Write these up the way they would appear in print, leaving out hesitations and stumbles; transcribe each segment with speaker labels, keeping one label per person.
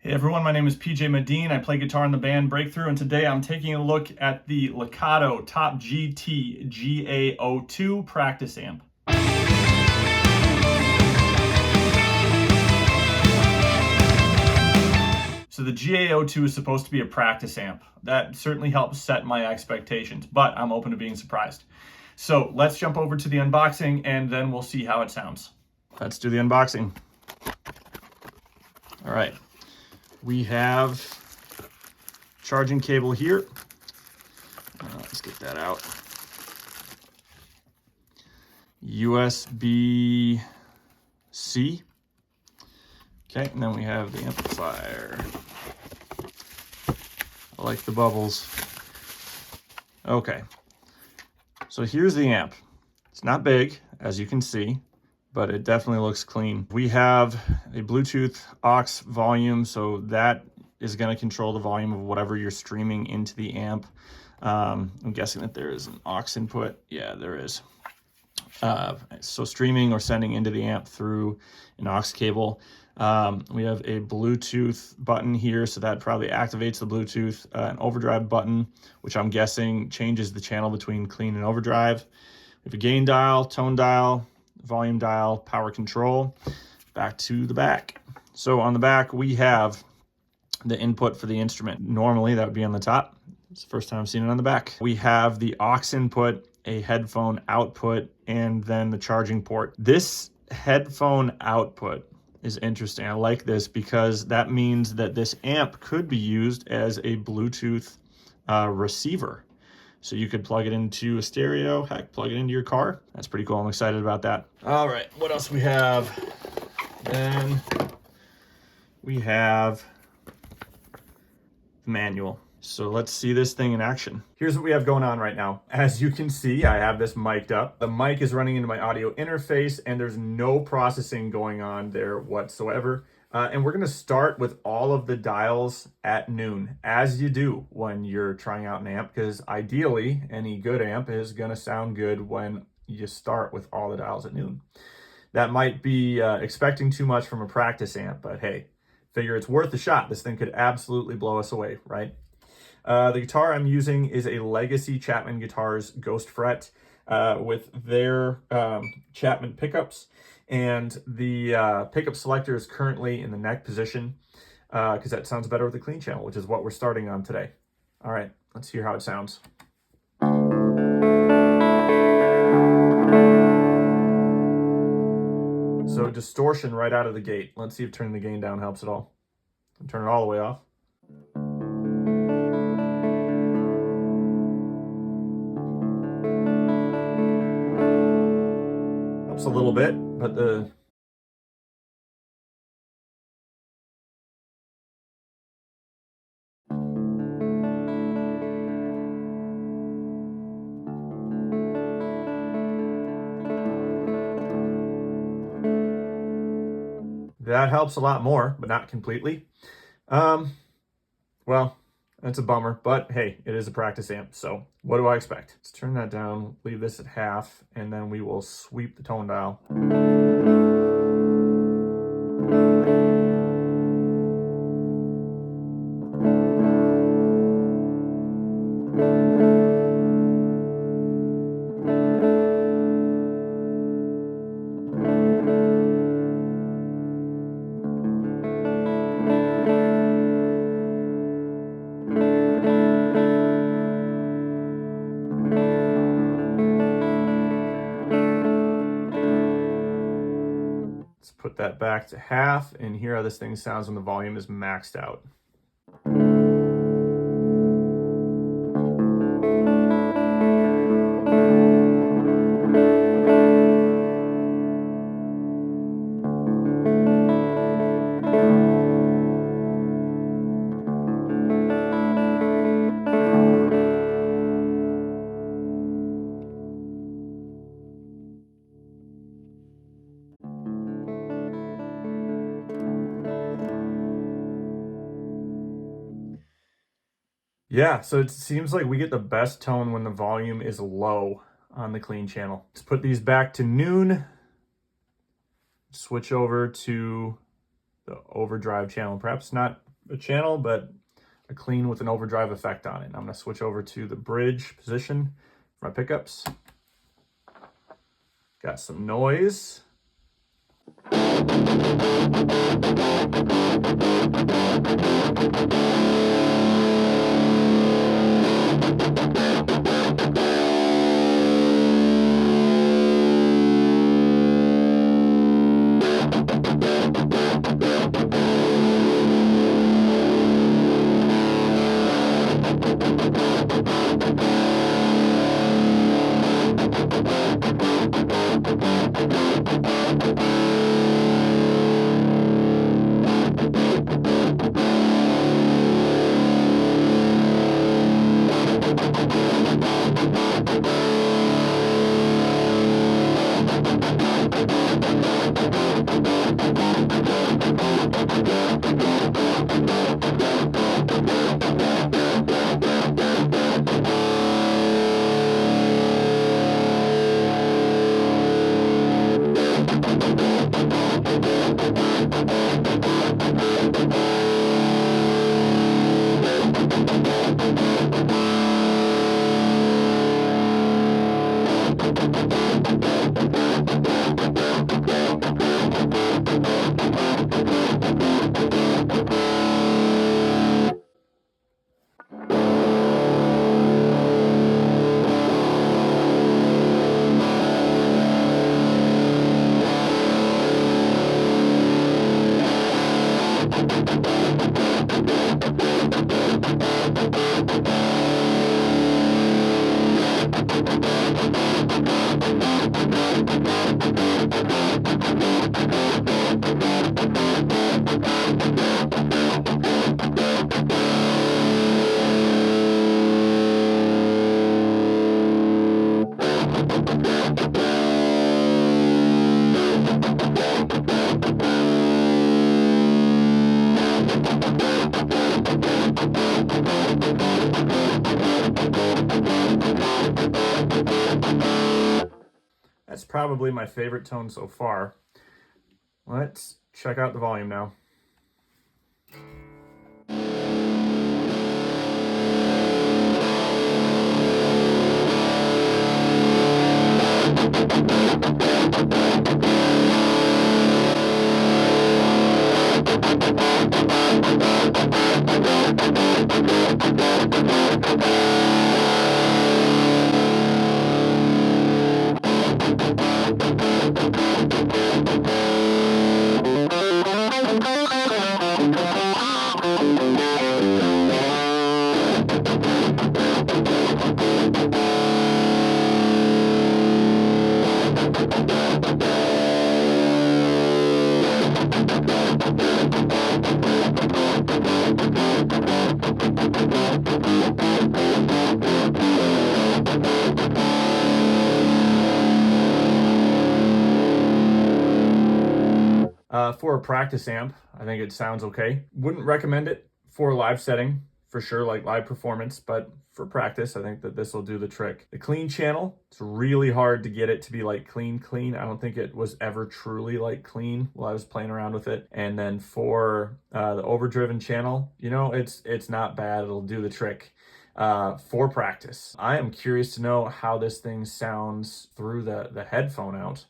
Speaker 1: Hey everyone, my name is PJ Medin. I play guitar in the band Breakthrough, and today I'm taking a look at the Lekato TOP-GT GA-02 practice amp. So the GA-02 is supposed to be a practice amp. That certainly helps set my expectations, but I'm open to being surprised. So let's jump over to the unboxing and then we'll see how it sounds. Let's do the unboxing. All right. We have charging cable here. Let's get that out. USB-C. Okay, and then we have the amplifier. I like the bubbles. Okay, so here's the amp. It's not big, as you can see, but it definitely looks clean. We have a Bluetooth aux volume, so that is going to control the volume of whatever you're streaming into the amp. I'm guessing that there is an aux input. Yeah, there is. So streaming or sending into the amp through an aux cable. We have a Bluetooth button here, so that probably activates the Bluetooth. An overdrive button, which I'm guessing changes the channel between clean and overdrive. We have a gain dial, tone dial, volume dial, power control. Back to the back. So on the back, we have the input for the instrument. Normally that would be on the top. It's the first time I've seen it on the back. We have the aux input, a headphone output, and then the charging port. This headphone output is interesting. I like this because that means that this amp could be used as a Bluetooth receiver. So you could plug it into a stereo, heck, plug it into your car. That's pretty cool. I'm excited about that. All right, what else we have? Then we have the manual. So let's see this thing in action. Here's what we have going on right now. As you can see, I have this mic'd up. The mic is running into my audio interface and there's no processing going on there whatsoever. And we're gonna start with all of the dials at noon, as you do when you're trying out an amp, because ideally any good amp is gonna sound good when you start with all the dials at noon. That might be expecting too much from a practice amp, but hey, figure it's worth a shot. This thing could absolutely blow us away, right? The guitar I'm using is a Legacy Chapman Guitars Ghost Fret with their Chapman pickups. And the pickup selector is currently in the neck position because that sounds better with the clean channel, which is what we're starting on today. All right, let's hear how it sounds. So distortion right out of the gate. Let's see if turning the gain down helps at all. Turn it all the way off. Helps a little bit, but that helps a lot more, but not completely. Well, that's a bummer, but hey, it is a practice amp, so what do I expect? Let's turn that down, leave this at half, and then we will sweep the tone dial. Put that back to half and hear how this thing sounds when the volume is maxed out. Yeah, so it seems like we get the best tone when the volume is low on the clean channel. Let's put these back to noon. Switch over to the overdrive channel. Perhaps not a channel, but a clean with an overdrive effect on it. I'm going to switch over to the bridge position for my pickups. Got some noise. That's probably my favorite tone so far. Let's check out the volume now. For a practice amp, I think it sounds okay. Wouldn't recommend it for live setting, for sure, like live performance, but for practice, I think that this will do the trick. The clean channel, it's really hard to get it to be like clean. I don't think it was ever truly like clean while I was playing around with it. And then for the overdriven channel, you know, it's not bad. It'll do the trick. For practice, I am curious to know how this thing sounds through the headphone out.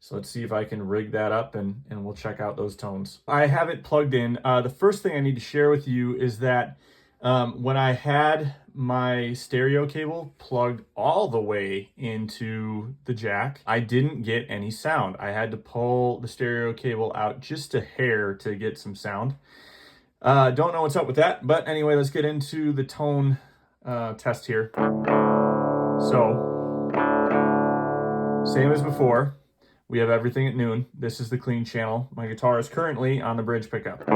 Speaker 1: So let's see if I can rig that up and we'll check out those tones. I have it plugged in. The first thing I need to share with you is that when I had my stereo cable plugged all the way into the jack, I didn't get any sound. I had to pull the stereo cable out just a hair to get some sound. Don't know what's up with that, but anyway, let's get into the tone test here. So, same as before. We have everything at noon. This is the clean channel. My guitar is currently on the bridge pickup.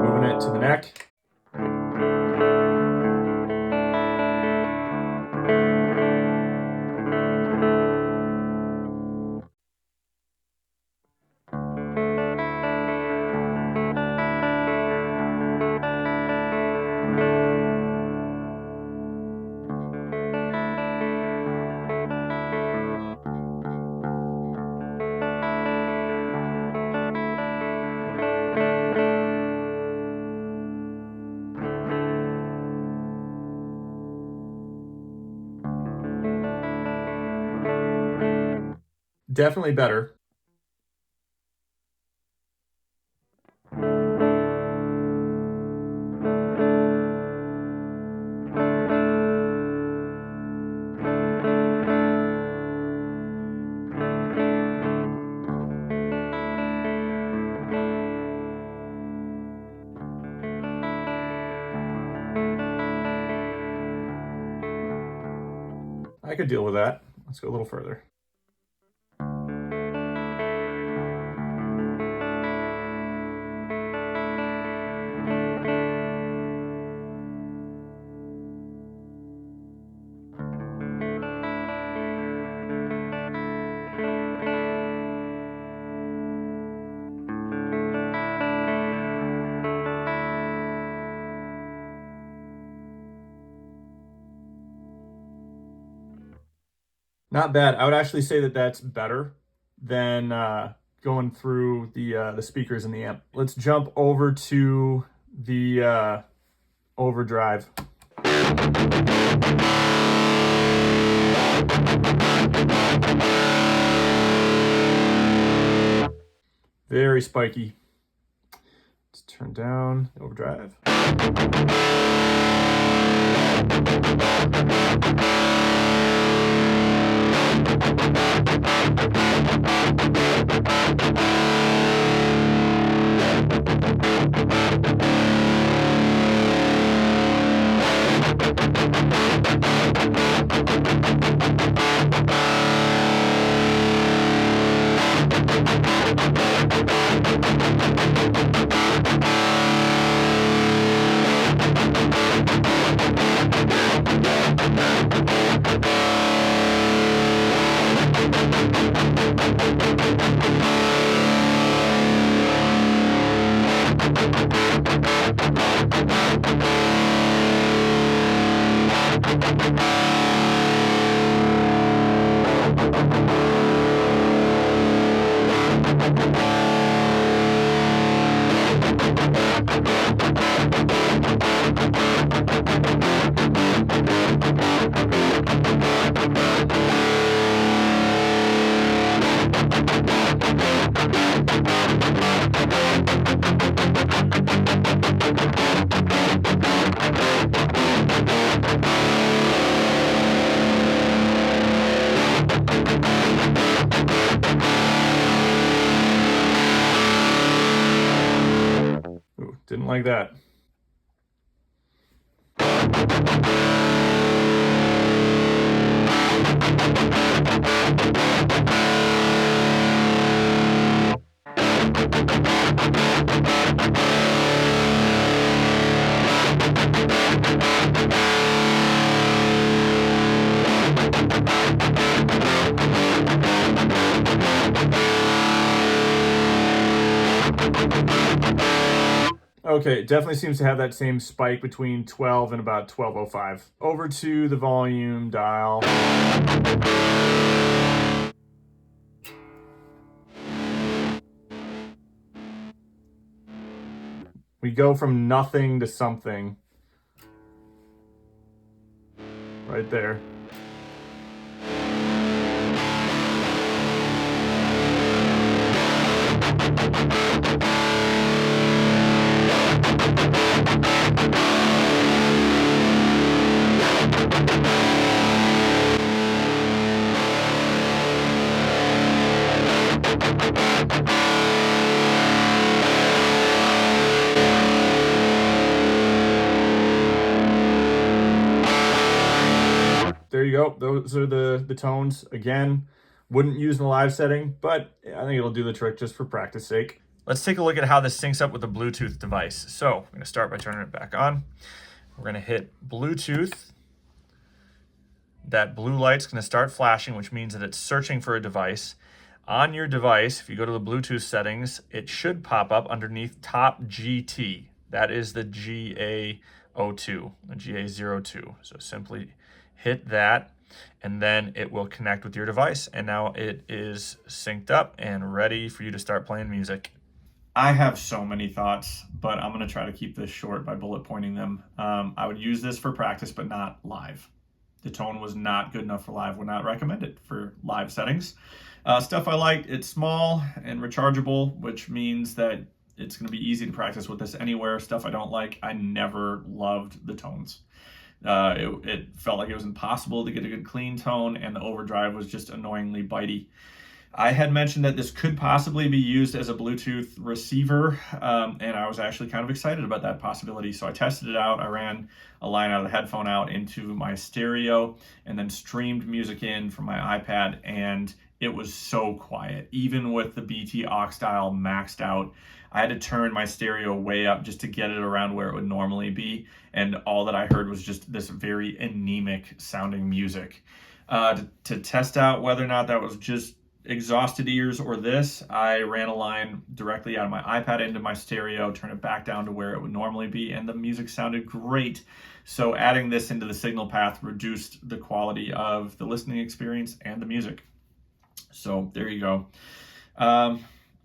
Speaker 1: Moving it to the neck. Definitely better. I could deal with that. Let's go a little further. Not bad. I would actually say that that's better than going through the speakers in the amp. Let's jump over to the overdrive. Very spiky. Let's turn down the overdrive. Ooh, didn't like that. Okay, it definitely seems to have that same spike between 12 and about 1205. Over to the volume dial. We go from nothing to something. Right there. There you go. Those are the tones. Again, wouldn't use in the live setting, but I think it'll do the trick just for practice sake. Let's take a look at how this syncs up with the Bluetooth device. So I'm going to start by turning it back on. We're going to hit Bluetooth. That blue light's going to start flashing, which means that it's searching for a device. On your device, if you go to the Bluetooth settings, it should pop up underneath TOP-GT. That is the GA-02, the GA-02. So simply hit that, and then it will connect with your device. And now it is synced up and ready for you to start playing music. I have so many thoughts, but I'm going to try to keep this short by bullet pointing them. I would use this for practice, but not live. The tone was not good enough for live, would not recommend it for live settings. Stuff I liked, it's small and rechargeable, which means that it's going to be easy to practice with this anywhere. Stuff I don't like, I never loved the tones. It felt like it was impossible to get a good clean tone, and the overdrive was just annoyingly bitey. I had mentioned that this could possibly be used as a Bluetooth receiver, and I was actually kind of excited about that possibility. So I tested it out. I ran a line out of the headphone out into my stereo and then streamed music in from my iPad, and it was so quiet. Even with the BT aux dial maxed out, I had to turn my stereo way up just to get it around where it would normally be, and all that I heard was just this very anemic sounding music. To test out whether or not that was just exhausted ears or this, I ran a line directly out of my iPad into my stereo, turn it back down to where it would normally be, and the music sounded great. So adding this into the signal path reduced the quality of the listening experience and the music. So there you go.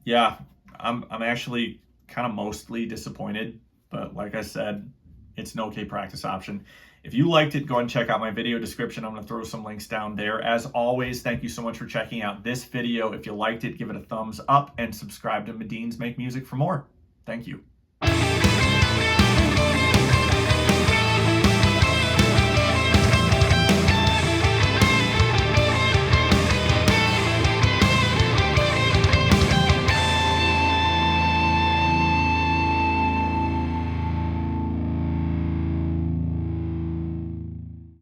Speaker 1: Yeah, I'm actually kind of mostly disappointed, but like I said, it's an okay practice option. If you liked it, go ahead and check out my video description. I'm going to throw some links down there. As always, thank you so much for checking out this video. If you liked it, give it a thumbs up and subscribe to Medins Make Music for more. Thank you.